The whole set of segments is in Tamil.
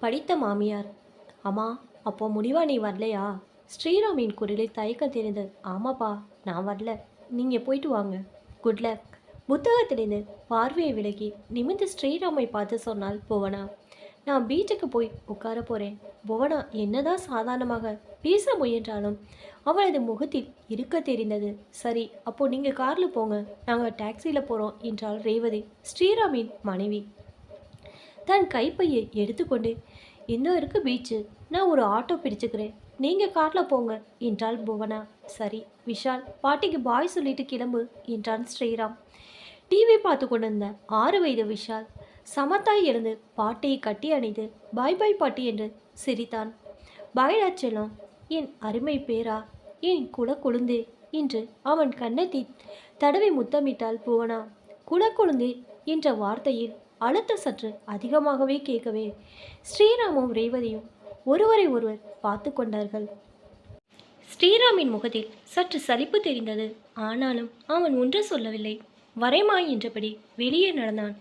படித்த மாமியார். அம்மா, அப்போ முடிவா நீ வரலையா? ஸ்ரீராமின் குரலில் தயக்கம் தெரிந்தது. ஆமாப்பா, நான் வரல. நீங்க போயிட்டு வாங்க. Good luck. புத்தகத்திலிருந்து பார்வையை விலகி நிமிர்ந்து ஸ்ரீராமை பார்த்து சொன்னாள் புவனா. நான் பீச்சுக்கு போய் உட்கார போறேன். புவனா என்னதான் சாதாரணமாக பேச முயன்றாலும் அவளது முகத்தில் இருக்க தெரிந்தது. சரி, அப்போ நீங்க கார்ல போங்க, நாங்க டாக்ஸில போறோம் என்றாள் ரேவதி, ஸ்ரீராமின் மனைவி. தன் கைப்பையை எடுத்துக்கொண்டு, இன்னும் இருக்கு பீச்சு, நான் ஒரு ஆட்டோ பிடிச்சுக்கிறேன், நீங்கள் காரில் போங்க என்றாள் புவனா. சரி விஷால், பாட்டிக்கு பாய் சொல்லிட்டு கிளம்பு என்றான் ஸ்ரீராம். டிவி பார்த்து கொண்டிருந்த 6 வயது விஷால் சமத்தாய் எழுந்து பாட்டியை கட்டி அணைத்து பாய் பாய் பாட்டி என்று சிரித்தான். பாய்டா செல்லம், என் அருமை பேரா, என் குலக்கொழுந்தே என்று அவன் கன்னத்தை தடவி முத்தமிட்டாள் புவனா. குலக்கொழுந்தே என்ற வார்த்தையில் அழுத்த சற்று அதிகமாகவே கேட்கவே ஸ்ரீராமும் ரேவதியும் ஒருவரை ஒருவர் பார்த்து கொண்டார்கள். ஸ்ரீராமின் முகத்தில் சற்று சலிப்பு தெரிந்தது. ஆனாலும் அவன் ஒன்று சொல்லவில்லை. வரைமாய் என்றபடி வெளியே நடந்தான்.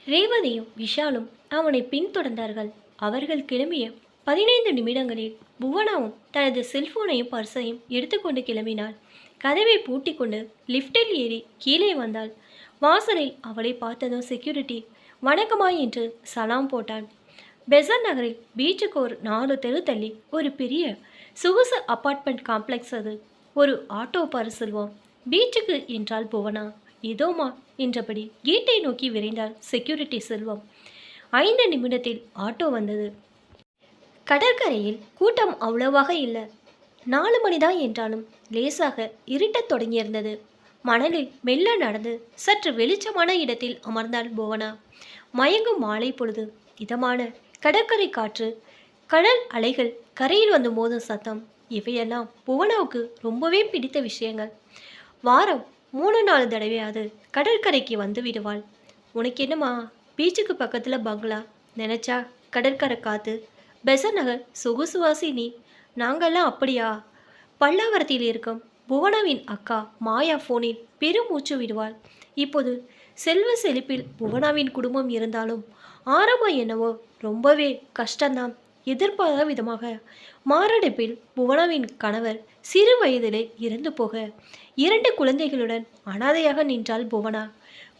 ரேவதியும் விஷாலும் அவனை பின்தொடர்ந்தார்கள். அவர்கள் கிளம்பிய 15 நிமிடங்களில் புவனாவும் தனது செல்போனையும் பர்ஸையும் எடுத்துக்கொண்டு கிளம்பினாள். கதவை பூட்டி கொண்டு லிஃப்டில் ஏறி கீழே வந்தாள். வாசலில் அவளை பார்த்ததும் செக்யூரிட்டி வணக்கமாய் என்று சலாம் போட்டான். பெசன் நகரில் பீச்சுக்கு ஒரு 4 தெரு தள்ளி ஒரு பெரிய சொகுசு அப்பார்ட்மெண்ட் காம்ப்ளெக்ஸ். அது. ஒரு ஆட்டோ பாரு செல்வோம் பீச்சுக்கு என்றாள் புவனா. இதோமா என்றபடி கேட்டை நோக்கி விரைந்தாள் செக்யூரிட்டி செல்வம். 5 நிமிடத்தில் ஆட்டோ வந்தது. கடற்கரையில் கூட்டம் அவ்வளவாக இல்லை. 4 மணிதான் என்றாலும் லேசாக இருட்டத் தொடங்கியிருந்தது. மணலில் மெல்ல நடந்து சற்று வெளிச்சமான இடத்தில் அமர்ந்தாள் புவனா. மயங்கும் மாலை பொழுது, இதமான கடற்கரை காற்று, கடல் அலைகள், கரையில் வந்து மோதும் சத்தம், இவையெல்லாம் புவனாவுக்கு ரொம்பவே பிடித்த விஷயங்கள். வாரம் 3-4 தடவையாவது கடற்கரைக்கு வந்து விடுவாள். உனக்கு என்னம்மா, பீச்சுக்கு பக்கத்தில் பங்களா, நினச்சா கடற்கரை காத்து, பெசன் நகர் சொகுசுவாசி நீ. நாங்கள்லாம் அப்படியா? பல்லாவரத்தில் இருக்கும் புவனாவின் அக்கா மாயா ஃபோனில் பெருமூச்சு விடுவாள். இப்போது செல்வ செழிப்பில் புவனாவின் குடும்பம் இருந்தாலும் ஆரம்பம் என்னவோ ரொம்பவே கஷ்டந்தான். எதிர்பாராத விதமாக மாரடைப்பில் புவனாவின் கணவர் சிறு வயதிலே இறந்து போக 2 குழந்தைகளுடன் அனாதையாக நின்றாள் புவனா.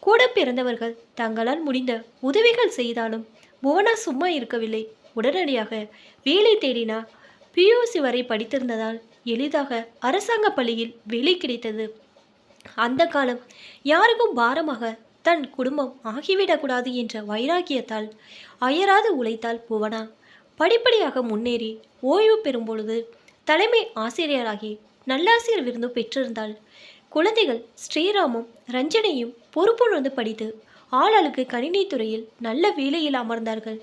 கூட பிறந்தவர்கள் தங்களால் முடிந்த உதவிகள் செய்தாலும் புவனா சும்மா இருக்கவில்லை. உடனடியாக வேலை தேடினார். பியூசி வரை படித்திருந்ததால் எளிதாக அரசாங்க பள்ளியில் வேலை கிடைத்தது. அந்த காலம் யாருக்கும் பாரமாக தன் குடும்பம் ஆகிவிடக்கூடாது என்ற வைராக்கியத்தால் அயராது உழைத்தாள் புவனா. படிப்படியாக முன்னேறி ஓய்வு பெறும் பொழுது தலைமை ஆசிரியராகி நல்லாசிரியர் விருது பெற்றிருந்தாள். குழந்தைகள் ஸ்ரீராமும் ரஞ்சனையும் பொறுப்புணர்ந்து படித்து ஆளாளுக்கு கணினி துறையில் நல்ல வேலையில் அமர்ந்தார்கள்.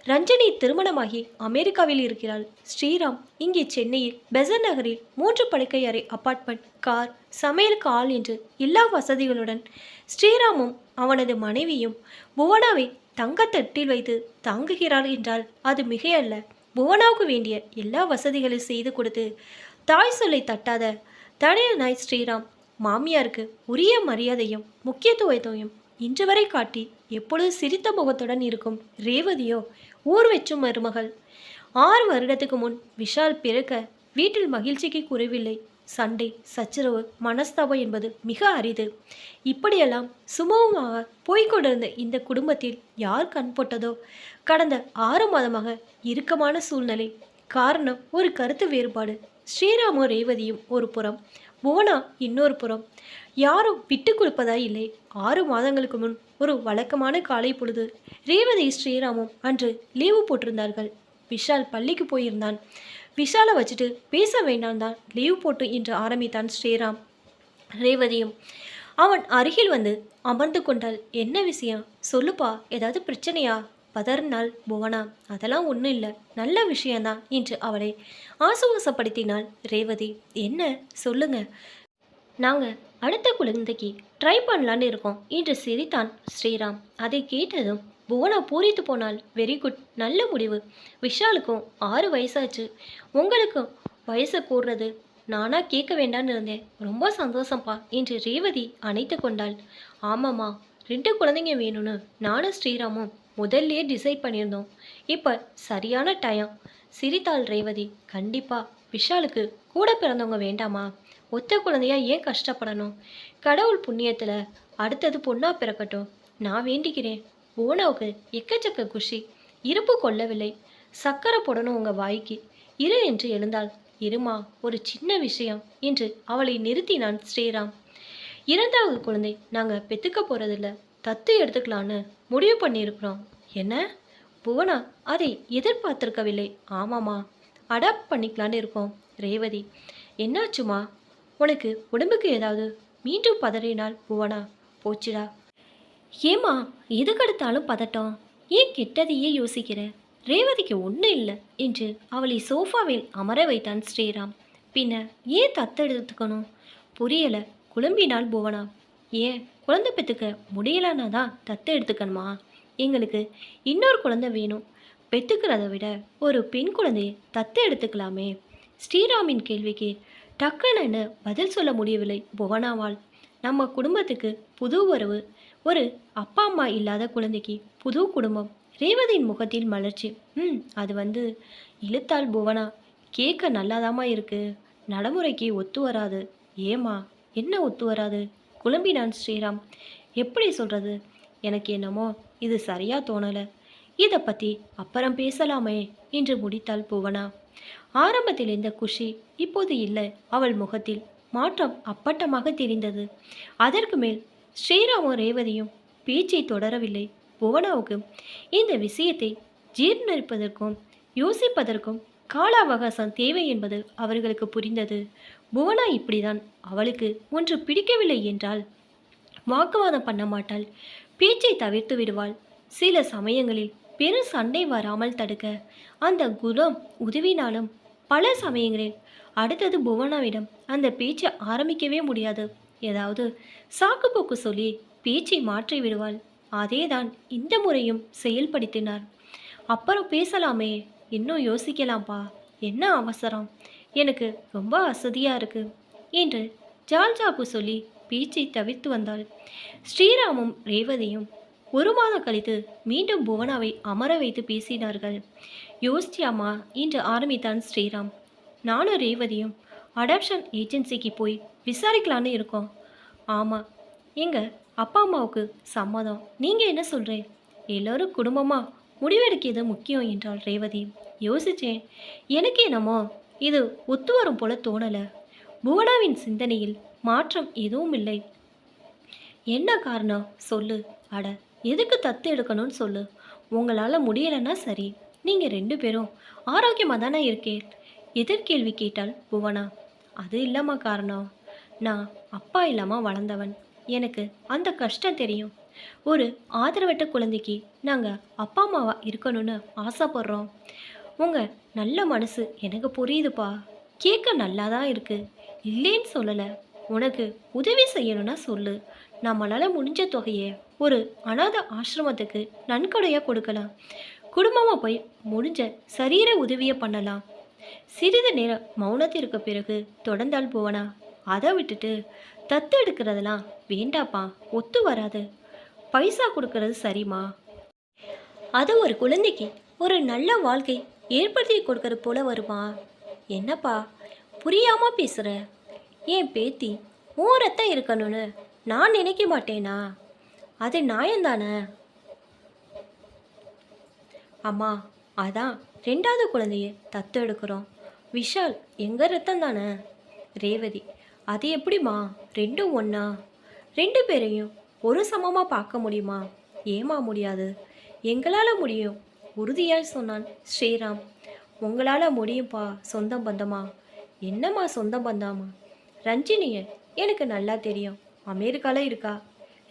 ரஞ்சனி திருமணமாகி அமெரிக்காவில் இருக்கிறாள். ஸ்ரீராம் இங்கே சென்னையில் பெசன் நகரில் 3 படுக்கை அறை அப்பார்ட்மெண்ட், கார், சமையலுக்கு ஆள் என்று எல்லா வசதிகளுடன் ஸ்ரீராமும் அவனது மனைவியும் புவனாவை தங்கத்தட்டில் வைத்து தாங்குகிறாள் என்றால் அது மிகையல்ல. புவனாவுக்கு வேண்டிய எல்லா வசதிகளையும் செய்து கொடுத்து தாய் சொல்லை தட்டாத தடையனாய் ஸ்ரீராம் மாமியாருக்கு உரிய மரியாதையும் முக்கியத்துவத்தையும் இன்று வரை காட்டி எப்பொழுது சிரித்த முகத்துடன் இருக்கும் ரேவதியோ ஊர் வெச்சும் மருமகள். 6 வருடத்துக்கு முன் விஷால் பிறக்க வீட்டில் மகிழ்ச்சிக்கு குறைவில்லை. சண்டை, சச்சரவு, மனஸ்தாபம் என்பது மிக அரிது. இப்படியெல்லாம் சுமூகமாக போய்கொண்டிருந்த இந்த குடும்பத்தில் யார் கண் போட்டதோ கடந்த 6 மாதமாக இறுக்கமான சூழ்நிலை. காரணம் ஒரு கருத்து வேறுபாடு. ஸ்ரீராமும் ரேவதியும் ஒரு புறம், புவனா இன்னொரு புறம். யாரும் விட்டு கொடுப்பதாய் இல்லை. 6 மாதங்களுக்கு முன் ஒரு வழக்கமான காலை பொழுது ரேவதி ஸ்ரீராமும் அன்று லீவு போட்டிருந்தார்கள். விஷால் பள்ளிக்கு போயிருந்தான். விஷாலை வச்சுட்டு பேச வேண்டாம் தான் லீவ் போட்டு என்று ஆரம்பித்தான் ஸ்ரீராம். ரேவதியும் அவன் அருகில் வந்து அமர்ந்து கொண்டாள். என்ன விஷயம் சொல்லுப்பா, ஏதாவது பிரச்சனையா? பதறினாள் புவனா. அதெல்லாம் ஒன்றும் இல்லை, நல்ல விஷயந்தான் என்று அவளை ஆசுவாசப்படுத்தினாள் ரேவதி. என்ன சொல்லுங்க. நாங்கள் அடுத்த குழந்தைக்கு ட்ரை பண்ணலான்னு இருக்கோம் என்று சிரித்தான் ஸ்ரீராம். அதை கேட்டதும் புவனா பூரித்து போனாள். வெரி குட், நல்ல முடிவு. விஷாலுக்கும் 6 வயசாச்சு, உங்களுக்கும் வயசு கூடுறது நானா கேட்க வேண்டான்னு இருந்தேன். ரொம்ப சந்தோஷம்ப்பா என்று ரேவதி அணைத்து கொண்டாள். ஆமாம்மா, 2 குழந்தைங்க வேணும்னு நானும் ஸ்ரீராமும் முதல்லயே டிசைட் பண்ணியிருந்தோம். இப்போ சரியான டைம். சிரித்தாள் ரேவதி. கண்டிப்பா விஷாலுக்கு கூட பிறந்தவங்க வேண்டாமா? ஒத்த குழந்தையா ஏன் கஷ்டப்படணும்? கடவுள் புண்ணியத்துல அடுத்தது பொண்ணா பிறக்கட்டும். நான் வேண்டிக்கிறேன். புவனாவுக்கு எக்கச்சக்க குஷி. இருப்பு கொள்ளவில்லை. சக்கரை போடணும் உங்க வாய்க்கு. இரு என்று எழுந்தாள். இருமா, ஒரு சின்ன விஷயம் என்று அவளை நிறுத்தினான் ஸ்ரீராம். இரண்டாவது குழந்தை நாங்கள் பெற்றுக்க போகிறதில்ல, தத்து எடுத்துக்கலான்னு முடிவு பண்ணியிருக்கிறோம். என்ன? புவனா அதை எதிர்பார்த்திருக்கவில்லை. ஆமாம்மா, அடாப்ட் பண்ணிக்கலான்னு இருக்கோம். ரேவதி. என்னாச்சுமா? உனக்கு உடம்புக்கு ஏதாவது? மீண்டும் பதறினாள் புவனா. போச்சுடா. ஏம்மா எதுக்கெடுத்தாலும் பதட்டம்? ஏன் கெட்டதையே யோசிக்கிற? ரேவதிக்கு ஒன்றும் இல்லை என்று அவளை சோஃபாவில் அமர வைத்தான் ஸ்ரீராம். பின்ன ஏன் தத்தெடுத்துக்கணும்? புரியலை. குழம்பினாள் புவனா. ஏன் குழந்தை பெற்றுக்க முடியலன்னா தான் தத்து எடுத்துக்கணுமா? எங்களுக்கு இன்னொரு குழந்தை வேணும். பெற்றுக்கிறத விட ஒரு பெண் குழந்தையை தத்து எடுத்துக்கலாமே. ஸ்ரீராமின் கேள்விக்கு டக்குன்னு பதில் சொல்ல முடியவில்லை புவனாவால். நம்ம குடும்பத்துக்கு புது உறவு. ஒரு அப்பா அம்மா இல்லாத குழந்தைக்கு புது குடும்பம். ரேவதியின் முகத்தில் மலர்ச்சி. அது இழுத்தாள் புவனா. கேட்க நல்லாதாம்மா இருக்கு. நடைமுறைக்கு ஒத்து வராது. ஏமா, என்ன ஒத்து வராது? குழம்பினான் ஸ்ரீராம். எப்படி சொல்கிறது? எனக்கு என்னமோ இது சரியாக தோணலை. இதை பற்றி அப்புறம் பேசலாமே என்று முடித்தாள் புவனா. ஆரம்பத்தில் இருந்த குஷி இப்போது இல்லை. அவள் முகத்தில் மாற்றம் அப்பட்டமாக தெரிந்தது. அதற்கு மேல் ஸ்ரீராமும் ரேவதியும் பேச்சை தொடரவில்லை. புவனாவுக்கு இந்த விஷயத்தை ஜீர்ணிப்பதற்கும் யோசிப்பதற்கும் கால அவகாசம் தேவை என்பது அவர்களுக்கு புரிந்தது. புவனா இப்படிதான். அவளுக்கு ஒன்று பிடிக்கவில்லை என்றால் வாக்குவாதம் பண்ண மாட்டாள். பேச்சை தவிர்த்து விடுவாள். சில சமயங்களில் பெரும் சண்டை வராமல் தடுக்க அந்த குணம் உதவினாலும் பல சமயங்களில் அடுத்தது புவனாவிடம் அந்த பேச்சை ஆரம்பிக்கவே முடியாது. ஏதாவது சாக்கு போக்கு சொல்லி பேச்சை மாற்றி விடுவாள். அதேதான் இந்த முறையும் செயல்படுத்தினார். அப்புறம் பேசலாமே, இன்னும் யோசிக்கலாம்ப்பா. என்ன அவசரம்? எனக்கு ரொம்ப அசதியாக இருக்கு என்று ஜால்ஜாப்பு சொல்லி பேச்சை தவிர்த்து வந்தாள். ஸ்ரீராமும் ரேவதியும் ஒரு மாதம் கழித்து மீண்டும் புவனாவை அமர வைத்து பேசினார்கள். யோசிச்சியாமா என்று ஆரம்பித்தான் ஸ்ரீராம். நானும் ரேவதியும் அடாப்ஷன் ஏஜென்சிக்கு போய் விசாரிக்கலான்னு இருக்கோம். ஆமாம், எங்கள் அப்பா அம்மாவுக்கு சம்மதம். நீங்கள் என்ன சொல்கிறேன்? எல்லோரும் குடும்பமாக முடிவெடுக்கிறது முக்கியம் என்றாள் ரேவதி. யோசித்தேன். எனக்கு என்னமோ இது ஒத்து வரும் போல தோணலை. புவனாவின் சிந்தனையில் மாற்றம் எதுவும் இல்லை. என்ன காரணம் சொல்லு. அட, எதுக்கு தத்து எடுக்கணும்னு சொல்லு. உங்களால் முடியலைன்னா சரி. நீங்கள் 2 பேரும் ஆரோக்கியமாக தானே இருக்கேன். எதிர்கேள்வி கேட்டாள் புவனா. அது இல்லைம்மா காரணம். நான் அப்பா இல்லாமல் வளர்ந்தவன். எனக்கு அந்த கஷ்டம் தெரியும். ஒரு ஆதரவற்ற குழந்தைக்கு நாங்கள் அப்பா அம்மாவாக இருக்கணும்னு ஆசைப்படுறோம். உங்கள் நல்ல மனசு எனக்கு புரியுதுப்பா. கேட்க நல்லா தான் இருக்குது. இல்லைன்னு சொல்லலை. உனக்கு உதவி செய்யணும்னா சொல்லு. நம்மளால் முடிஞ்ச தொகையை ஒரு அநாத ஆசிரமத்துக்கு நன்கொடையாக கொடுக்கலாம். குடும்பமாக போய் முடிஞ்ச சரீர உதவியை பண்ணலாம். சிறிது நேரம் மௌனத்திற்கு பிறகு தொடர்ந்தாள் புவனா. அதை விட்டுட்டு தத்து எடுக்கிறதெல்லாம் வேண்டாப்பா, ஒத்து வராது. பைசா கொடுக்கறது சரிம்மா. அது ஒரு குழந்தைக்கு ஒரு நல்ல வாழ்க்கை ஏற்படுத்தி கொடுக்கறது போல வருமா? என்னப்பா புரியாமல் பேசுகிற? என் பேத்தி ஊரத்தான் இருக்கணும்னு நான் நினைக்க மாட்டேனா? அது நியாயந்தானே? அம்மா, அதான் 2வது குழந்தைய தத்து எடுக்கிறோம். விஷால் எங்கள் ரத்தம் தானே. ரேவதி. அது எப்படிம்மா 2ம் ஒன்றா? 2 பேரையும் ஒரு சமமாக பார்க்க முடியுமா? ஏமா முடியாது? எங்களால் முடியும், உறுதியாக சொன்னான் ஸ்ரீராம். உங்களால் முடியும்ப்பா. சொந்தம் பந்தமா? என்னம்மா சொந்தம் பந்தாமா? ரஞ்சினியை எனக்கு நல்லா தெரியும். அமெரிக்காவில் இருக்கா.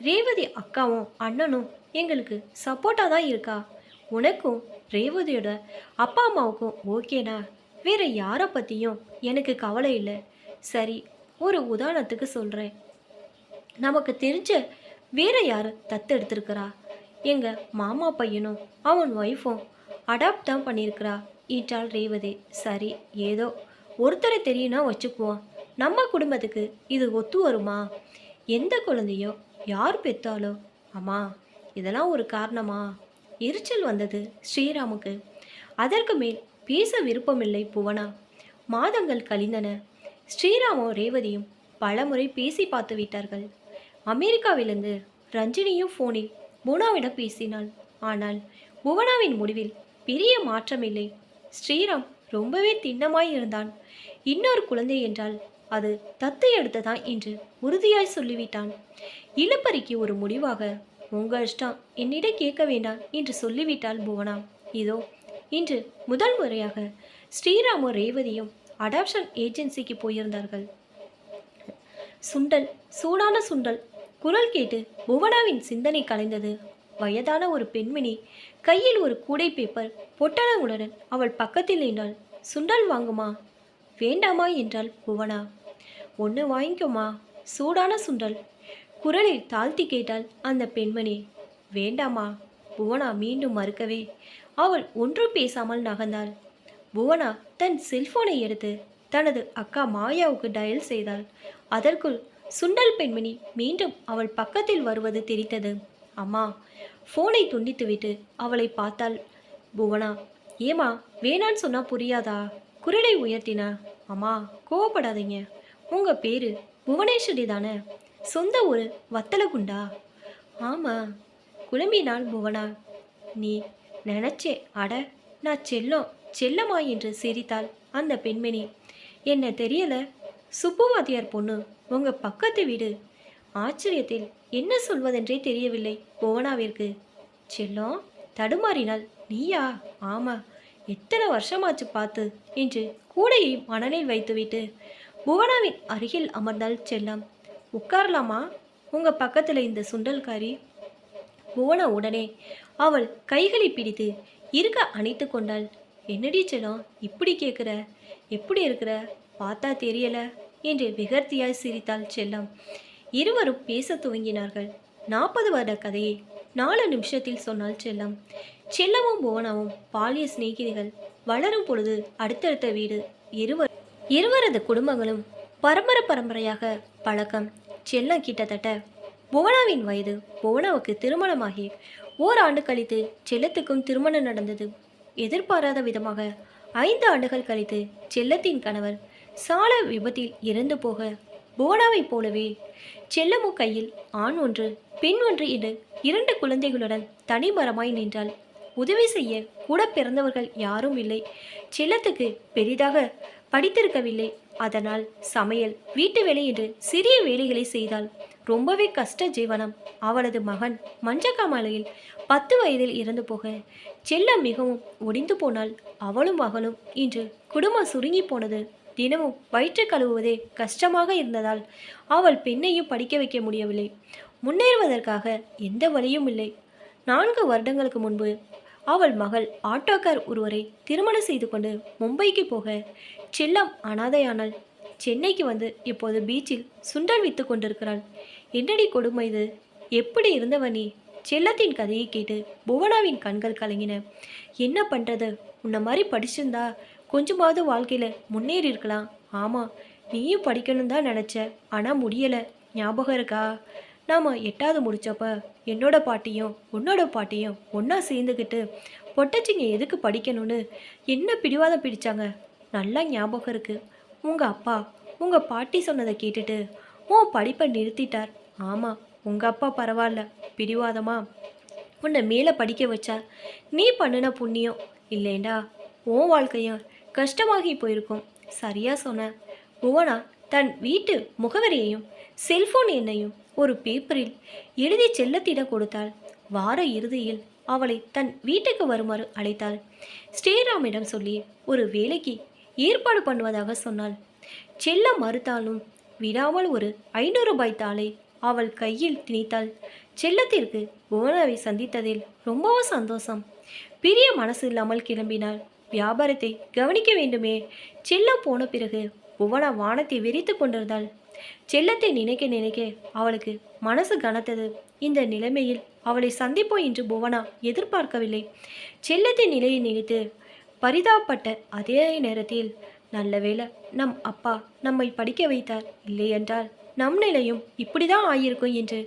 ரேவதி அக்காவும் அண்ணனும் எங்களுக்கு சப்போர்ட்டாக தான் இருக்கா. உனக்கும் ரேவதியோட அப்பா அம்மாவுக்கும் ஓகேனா? வேறு யாரை பற்றியும் எனக்கு கவலை இல்லை. சரி, ஒரு உதாரணத்துக்கு சொல்கிறேன். நமக்கு தெரிஞ்ச வேற யார் தத்து எடுத்திருக்கிறா? எங்கள் மாமா பையனும் அவன் ஒய்ஃபும் அடாப்ட் தான் பண்ணியிருக்கிறா என்றாள் ரேவதி. சரி, ஏதோ ஒருத்தரை தெரியும்னா வச்சுக்குவோம். நம்ம குடும்பத்துக்கு இது ஒத்து வருமா? எந்த குழந்தையோ யார் பெற்றாலோ? அம்மா, இதெல்லாம் ஒரு காரணமா? எரிச்சல் வந்தது ஸ்ரீராமுக்கு. அதற்கு மேல் பேச விருப்பமில்லை புவனா. மாதங்கள் கழிந்தன. ஸ்ரீராமும் ரேவதியும் பலமுறை பேசி பார்த்து விட்டார்கள். அமெரிக்காவிலிருந்து ரஞ்சினியும் ஃபோனில் புவனாவிடம் பேசினாள். ஆனால் புவனாவின் முடிவில் பெரிய மாற்றமில்லை. ஸ்ரீராம் ரொம்பவே திண்ணமாய் இருந்தான். இன்னொரு குழந்தை என்றால் அது தத்தை எடுத்ததான் என்று உறுதியாய் சொல்லிவிட்டான். இழுப்பறிக்கு ஒரு முடிவாக, உங்கள் இஷ்டம், என்னிடம் கேட்க வேண்டாம் என்று சொல்லிவிட்டாள் புவனா. இதோ இன்று முதல் முறையாக ஸ்ரீராமும் ரேவதியும் அடாப்ஷன் ஏஜென்சிக்கு போயிருந்தார்கள். சுண்டல், சூடான சுண்டல். குரல் கேட்டு புவனாவின் சிந்தனை கலைந்தது. வயதான ஒரு பெண்மணி கையில் ஒரு கூடை பேப்பர் பொட்டணங்களுடன் அவள் பக்கத்தில் நின்றாள். சுண்டல் வாங்குமா? வேண்டாமா என்றாள் புவனா. ஒன்று வாங்கிக்கோமா, சூடான சுண்டல். குரலில் தாழ்த்தி கேட்டாள் அந்த பெண்மணி. வேண்டாமா? புவனா மீண்டும் மறுக்கவே அவள் ஒன்றும் பேசாமல் நகர்ந்தாள். புவனா தன் செல்போனை எடுத்து தனது அக்கா மாயாவுக்கு டயல் செய்தாள். அதற்குள் சுண்டல் பெண்மணி மீண்டும் அவள் பக்கத்தில் வருவது தெரிந்தது. அம்மா. ஃபோனை துண்டித்துவிட்டு அவளை பார்த்தாள் புவனா. ஏமா, வேணான்னு சொன்னா புரியாதா? குரலை உயர்த்தினா. அம்மா, கோவப்படாதீங்க. உங்க பேரு புவனேஸ்வரி தானே? சொந்த ஊர் வத்தலகுண்டா? ஆமாம், குழம்பினாள் புவனா. நீ நினச்சே. அட, நான் செல்லம் செல்லம்மா என்று சிரித்தாள் அந்த பெண்மணி. என்ன தெரியல, சுப்புவாத்தியார் பொண்ணு, உங்க பக்கத்து வீடு. ஆச்சரியத்தில் என்ன சொல்வதென்றே தெரியவில்லை புவனாவிற்கு. செல்லம் தடுமாறினாள். நீயா? ஆமா, எத்தனை வருஷமாச்சு பார்த்து என்று கூடையை மணலில் வைத்துவிட்டு புவனாவின் அருகில் அமர்ந்தாள் செல்லம். உட்காரலாமா? உங்க பக்கத்தில் இந்த சுண்டல்காரி. புவனா உடனே அவள் கைகளை பிடித்து இருக்க அணைத்து கொண்டாள். என்னடி செல்லம் இப்படி கேட்குற? எப்படி இருக்கிற? பார்த்தா தெரியல என்று விகர்த்தியாய் சிரித்தாள் செல்லம். இருவரும் பேச துவங்கினார்கள். 40 வருட கதையை 4 நிமிஷத்தில் சொன்னாள் செல்லம். செல்லமும் புவனாவும் பாலிய சிநேகிதிகள். வளரும் பொழுது அடுத்தடுத்த வீடு. இருவரது குடும்பங்களும் பரம்பரையாக பழக்கம். செல்லம் கிட்டத்தட்ட புவனாவின் வயது. புவனாவுக்கு திருமணமாகி ஓராண்டு கழித்து செல்லத்துக்கும் திருமணம் நடந்தது. எதிர்பாராத விதமாக 5 ஆண்டுகள் கழித்து செல்லத்தின் கணவர் சால விபத்தில் இறந்து போக புவனாவைப் போலவே செல்லமும் கையில் ஆண் ஒன்று பெண் ஒன்று என்று 2 குழந்தைகளுடன் தனிமரமாய் நின்றாள். உதவி செய்ய கூட பிறந்தவர்கள் யாரும் இல்லை. செல்லத்துக்கு பெரிதாக படித்திருக்கவில்லை. அதனால் சமையல், வீட்டு வேலை என்று சிறிய வேலைகளை செய்தாள். ரொம்பவே கஷ்ட ஜீவனம். அவளது மகன் மஞ்சக்காமலையில் 10 வயதில் இறந்து போக செல்லம் மிகவும் ஒடிந்து போனாள். அவளும் மகளும் இன்று குடும்பம் சுருங்கி போனது. தினமும் வயிற்று கழுவுவதே கஷ்டமாக இருந்ததால் அவள் பெண்ணையும் படிக்க வைக்க முடியவில்லை. முன்னேறுவதற்காக எந்த வழியும் இல்லை. 4 வருடங்களுக்கு முன்பு அவள் மகள் ஆட்டோக்கார் ஒருவரை திருமணம் செய்து கொண்டு மும்பைக்கு போக செல்லம் அனாதையானாள். சென்னைக்கு வந்து இப்போது பீச்சில் சுண்டல் வித்து கொண்டிருக்கிறாள். என்னடி கொடுமை இது? எப்படி இருந்தவ நீ? செல்லத்தின் கதையை கேட்டு புவனாவின் கண்கள் கலங்கின. என்ன பண்ணுறது? உன்னை மாதிரி படிச்சிருந்தா கொஞ்சமாவது வாழ்க்கையில் முன்னேறி இருக்கலாம். ஆமாம், நீயும் படிக்கணும் தான் நினச்ச, ஆனால் முடியலை. ஞாபகம் இருக்கா? நாம் 8வது முடித்தப்ப என்னோட பாட்டியும் உன்னோட பாட்டியும் ஒன்றா சேர்ந்துக்கிட்டு பொட்டச்சிங்க எதுக்கு படிக்கணும்னு என்ன பிடிவாதம் பிடிச்சாங்க. நல்லா ஞாபகம் இருக்குது. உங்கள் அப்பா உங்கள் பாட்டி சொன்னதை கேட்டுட்டு உன் படிப்பை நிறுத்திட்டார். ஆமாம், உங்கள் அப்பா பரவாயில்ல, பிடிவாதமா உன்னை மேலே படிக்க வச்சா. நீ பண்ணின புண்ணியம் இல்லைண்டா உன் வாழ்க்கையும் கஷ்டமாகி போயிருக்கும். சரியாக சொன்ன. புவனா தன் வீட்டு முகவரியையும் செல்போன் எண்ணையும் ஒரு பேப்பரில் எழுதி செல்லத்திடம் கொடுத்தாள். வார இறுதியில் அவளை தன் வீட்டுக்கு வருமாறு அழைத்தாள். ஸ்ரீராமிடம் சொல்லி ஒரு வேலைக்கு ஏற்பாடு பண்ணுவதாக சொன்னாள். செல்லம் மறுத்தாலும் விடாமல் ஒரு 500 ரூபாய் தாளை அவள் கையில் திணித்தாள். செல்லத்திற்கு புவனாவை சந்தித்ததில் ரொம்பவும் சந்தோஷம். பிரிய மனசு இல்லாமல் கிளம்பினாள். வியாபாரத்தை கவனிக்க வேண்டுமே. செல்லம் போன பிறகு புவனா வானத்தை விரித்து கொண்டிருந்தாள். செல்லத்தை நினைக்க நினைக்க அவளுக்கு மனசு கனத்தது. இந்த நிலைமையில் அவளை சந்திப்போம் என்று புவனா எதிர்பார்க்கவில்லை. செல்லத்தின் நிலையை நினைத்து பரிதாபப்பட்ட அதே நேரத்தில், நல்ல வேளை நம் அப்பா நம்மை படிக்க வைத்தார், இல்லையென்றால் நம் நிலையும் இப்படிதான் ஆயிருக்கும் என்று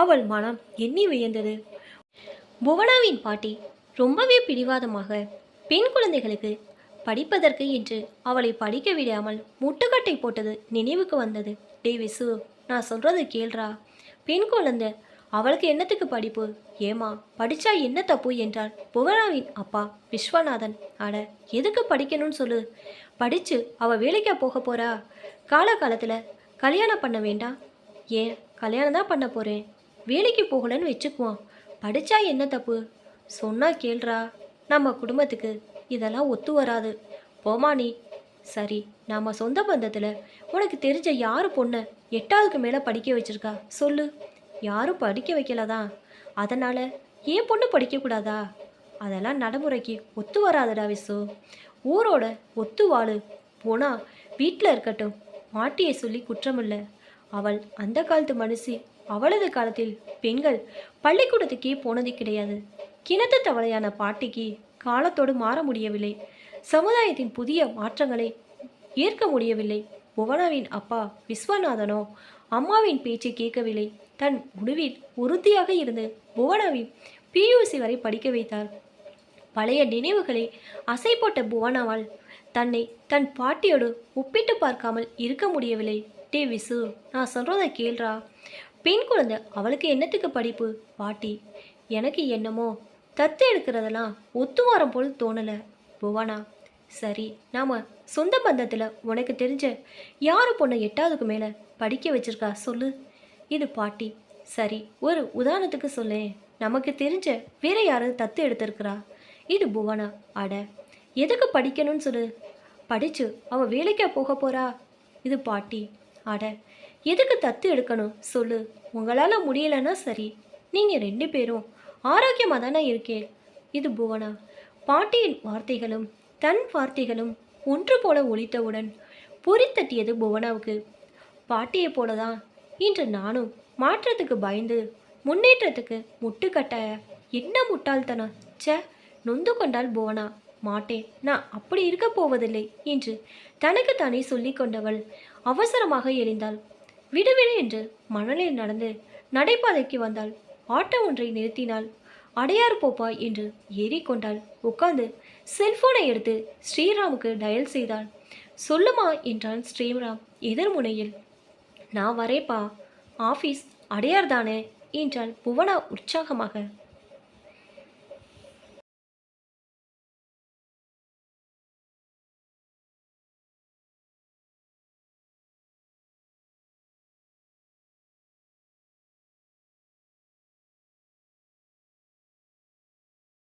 அவள் மனம் எண்ணி வியந்தது. புவனாவின் பாட்டி ரொம்பவே பிடிவாதமாக பெண் குழந்தைகளுக்கு படிப்பதற்கு என்று அவளை படிக்க விடாமல் முட்டுக்கட்டை போட்டது நினைவுக்கு வந்தது. டே விசு, நான் சொல்றது கேள்றா. பெண் குழந்தை, அவளுக்கு என்னத்துக்கு படிப்பு? ஏமா படிச்சா என்ன தப்பு என்றார் புவனாவின் அப்பா விஸ்வநாதன். அட, எதுக்கு படிக்கணும்னு சொல்லு. படிச்சு அவ வேலைக்கா போக போறா? காலகாலத்தில் கல்யாணம் பண்ண வேண்டாம்? ஏன், கல்யாணம் தான் பண்ண போறேன், வேலைக்கு போகலன்னு வச்சுக்குவான். படிச்சா என்ன தப்பு? சொன்னா கேள்றா. நம்ம குடும்பத்துக்கு இதெல்லாம் ஒத்து வராது. போமா நீ. சரி, நம்ம சொந்த பந்தத்தில் உனக்கு தெரிஞ்ச யாரு பொண்ணை 8ஆவதுக்கு மேலே படிக்க வச்சிருக்கா சொல்லு. யாரும் படிக்க வைக்கலதான், அதனால் ஏன் பொண்ணு படிக்கக்கூடாதா? அதெல்லாம் நடைமுறைக்கு ஒத்து வராதுடா விசு. ஊரோட ஒத்து வாழு. போனா வீட்டில் இருக்கட்டும். மாட்டியை சொல்லி குற்றமில்லை. அவள் அந்த காலத்து மனுஷி. அவளது காலத்தில் பெண்கள் பள்ளிக்கூடத்துக்கே போனது கிடையாது. கிணத்து தவளையான பாட்டிக்கு காலத்தோடு மாற முடியவில்லை. சமுதாயத்தின் புதிய மாற்றங்களை ஏற்க முடியவில்லை. புவனாவின் அப்பா விஸ்வநாதனோ அம்மாவின் பேச்சை கேட்கவில்லை. தன் முடிவில் உறுதியாக இருந்து புவனாவின் பியூசி வரை படிக்க வைத்தார். பழைய நினைவுகளை அசை போட்ட புவனாவால் தன்னை தன் பாட்டியோடு ஒப்பிட்டு பார்க்காமல் இருக்க முடியவில்லை. டே விசு, நான் சொல்றதை கேள்றா. பெண் குழந்தை, அவளுக்கு என்னத்துக்கு படிப்பு? பாட்டி, எனக்கு என்னமோ தத்து எடுக்கிறதெல்லாம் ஒத்துவாரம் போல் தோணலை. புவனா, சரி, நாம் சொந்த பந்தத்தில் உனக்கு தெரிஞ்ச யாரு பொண்ணை 8ஆவதுக்கு மேலே படிக்க வச்சிருக்கா சொல்லு. இது பாட்டி. சரி, ஒரு உதாரணத்துக்கு சொல்லேன். நமக்கு தெரிஞ்ச வேற யாராவது தத்து எடுத்திருக்கிறா? இது புவனா. அட, எதுக்கு படிக்கணும்னு சொல்லு. படிச்சு அவள் வேலைக்கா போக போறா? இது பாட்டி. அட, எதுக்கு தத்து எடுக்கணும் சொல்லு. உங்களால் முடியலைன்னா சரி, நீங்கள் 2 பேரும் ஆரோக்கியமாக தானே இருக்கே. இது புவனா. பாட்டியின் வார்த்தைகளும் தன் வார்த்தைகளும் ஒன்று போல ஒலித்தவுடன் பொறித்தட்டியது புவனாவுக்கு. பாட்டியை போலதான் இன்று நானும் மாற்றத்துக்கு பயந்து முன்னேற்றத்துக்கு முட்டுக்கட்டாய. என்ன முட்டாள்தனம்! சே, நொந்து கொண்டாள் புவனா. மாட்டேன், நான் அப்படி இருக்க போவதில்லை என்று தனக்கு தானே சொல்லி கொண்டவள் அவசரமாக எழுந்தாள். விடுவிடு என்று மணலில் நடந்து நடைபாதைக்கு வந்தாள். ஆட்டோ ஒன்றை நிறுத்தினாள். அடையார் போப்பா என்று ஏறிக்கொண்டாள். உட்கார்ந்து செல்போனை எடுத்து ஸ்ரீராமுக்கு டயல் செய்தாள். சொல்லுமா என்றான் ஸ்ரீராம் எதிர்முனையில். நான் வரேப்பா, ஆஃபீஸ் அடையார் தானே என்றாள் புவனா உற்சாகமாக.